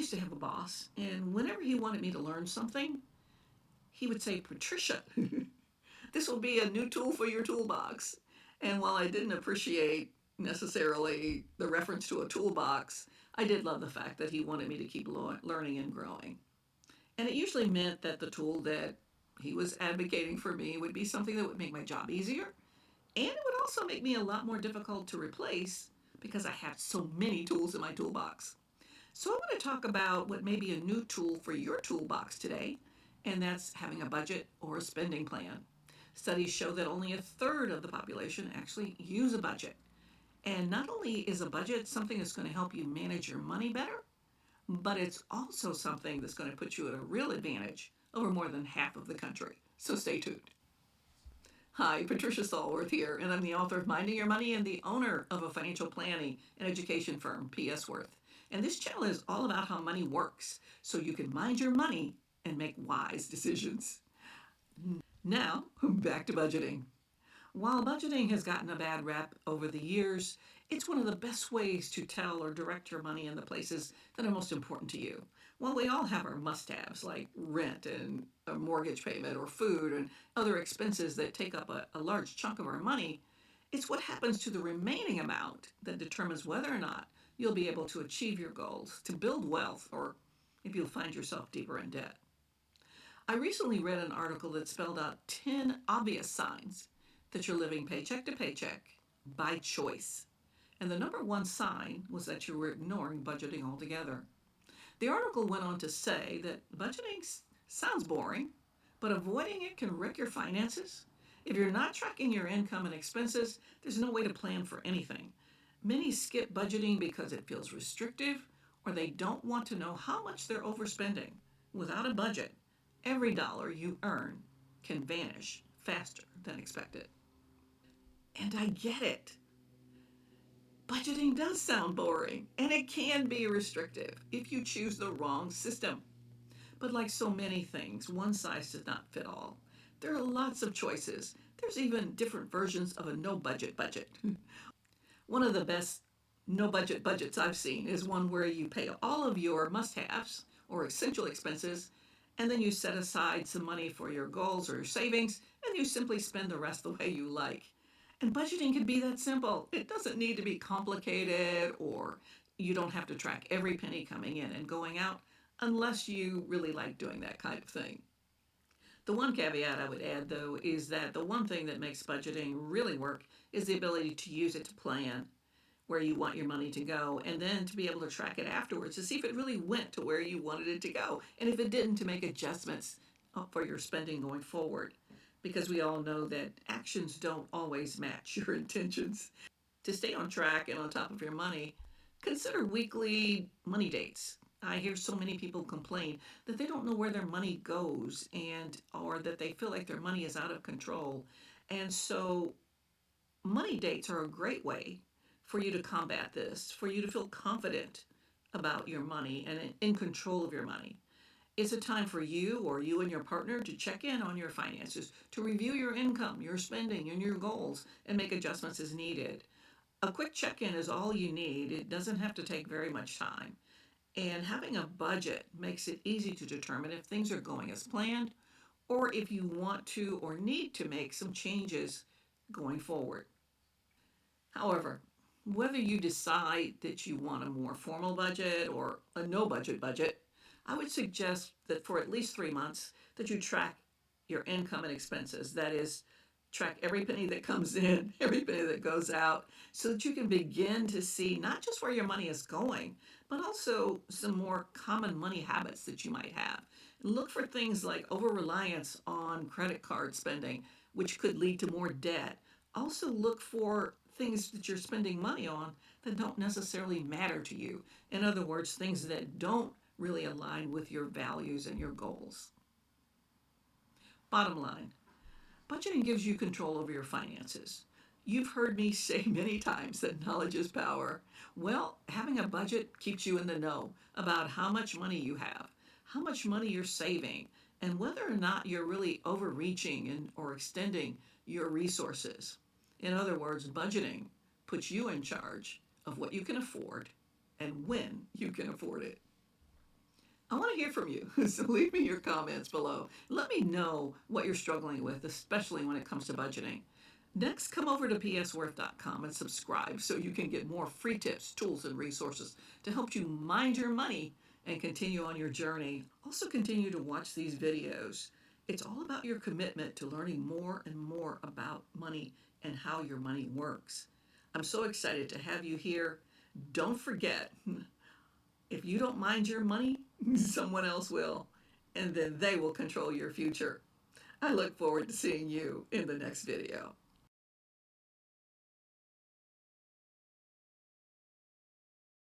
used to have a boss, and whenever he wanted me to learn something, he would say, Patricia, this will be a new tool for your toolbox. And while I didn't appreciate necessarily the reference to a toolbox, I did love the fact that he wanted me to keep learning and growing. And it usually meant that the tool that he was advocating for me would be something that would make my job easier, and it would also make me a lot more difficult to replace because I have so many tools in my toolbox. So I want to talk about what may be a new tool for your toolbox today, and that's having a budget or a spending plan. Studies show that only a third of the population actually use a budget. And not only is a budget something that's going to help you manage your money better, but it's also something that's going to put you at a real advantage over more than half of the country. So stay tuned. Hi, Patricia Stallworth here, and I'm the author of Minding Your Money and the owner of a financial planning and education firm, P.S. Worth. And this channel is all about how money works, so you can mind your money and make wise decisions. Now, back to budgeting. While budgeting has gotten a bad rep over the years, it's one of the best ways to tell or direct your money in the places that are most important to you. While we all have our must-haves like rent and a mortgage payment or food and other expenses that take up a large chunk of our money, it's what happens to the remaining amount that determines whether or not you'll be able to achieve your goals, to build wealth, or if you'll find yourself deeper in debt. I recently read an article that spelled out 10 obvious signs that you're living paycheck to paycheck by choice. And the number one sign was that you were ignoring budgeting altogether. The article went on to say that budgeting sounds boring, but avoiding it can wreck your finances. If you're not tracking your income and expenses, there's no way to plan for anything. Many skip budgeting because it feels restrictive or they don't want to know how much they're overspending. Without a budget, every dollar you earn can vanish faster than expected. And I get it. Budgeting does sound boring, and it can be restrictive if you choose the wrong system. But like so many things, one size does not fit all. There are lots of choices. There's even different versions of a no-budget budget. One of the best no-budget budgets I've seen is one where you pay all of your must-haves or essential expenses, and then you set aside some money for your goals or your savings, and you simply spend the rest the way you like. And budgeting can be that simple. It doesn't need to be complicated, or you don't have to track every penny coming in and going out unless you really like doing that kind of thing. The one caveat I would add, though, is that the one thing that makes budgeting really work is the ability to use it to plan where you want your money to go, and then to be able to track it afterwards to see if it really went to where you wanted it to go, and if it didn't, to make adjustments for your spending going forward. Because we all know that actions don't always match your intentions. To stay on track and on top of your money, consider weekly money dates. I hear so many people complain that they don't know where their money goes, and or that they feel like their money is out of control. And so money dates are a great way for you to combat this, for you to feel confident about your money and in control of your money. It's a time for you or you and your partner to check in on your finances, to review your income, your spending, and your goals, and make adjustments as needed. A quick check-in is all you need. It doesn't have to take very much time. And having a budget makes it easy to determine if things are going as planned or if you want to or need to make some changes going forward. However, whether you decide that you want a more formal budget or a no budget budget, I would suggest that for at least 3 months that you track your income and expenses. That is, track every penny that comes in, every penny that goes out, so that you can begin to see not just where your money is going, but also some more common money habits that you might have. Look for things like over-reliance on credit card spending, which could lead to more debt. Also look for things that you're spending money on that don't necessarily matter to you. In other words, things that don't really align with your values and your goals. Bottom line, budgeting gives you control over your finances. You've heard me say many times that knowledge is power. Well, having a budget keeps you in the know about how much money you have, how much money you're saving, and whether or not you're really overreaching or extending your resources. In other words, budgeting puts you in charge of what you can afford and when you can afford it. I want to hear from you. So leave me your comments below. Let me know what you're struggling with, especially when it comes to budgeting. Next, come over to psworth.com and subscribe so you can get more free tips, tools, and resources to help you mind your money and continue on your journey. Also, continue to watch these videos. It's all about your commitment to learning more and more about money and how your money works. I'm so excited to have you here. Don't forget, if you don't mind your money, someone else will, and then they will control your future. I look forward to seeing you in the next video.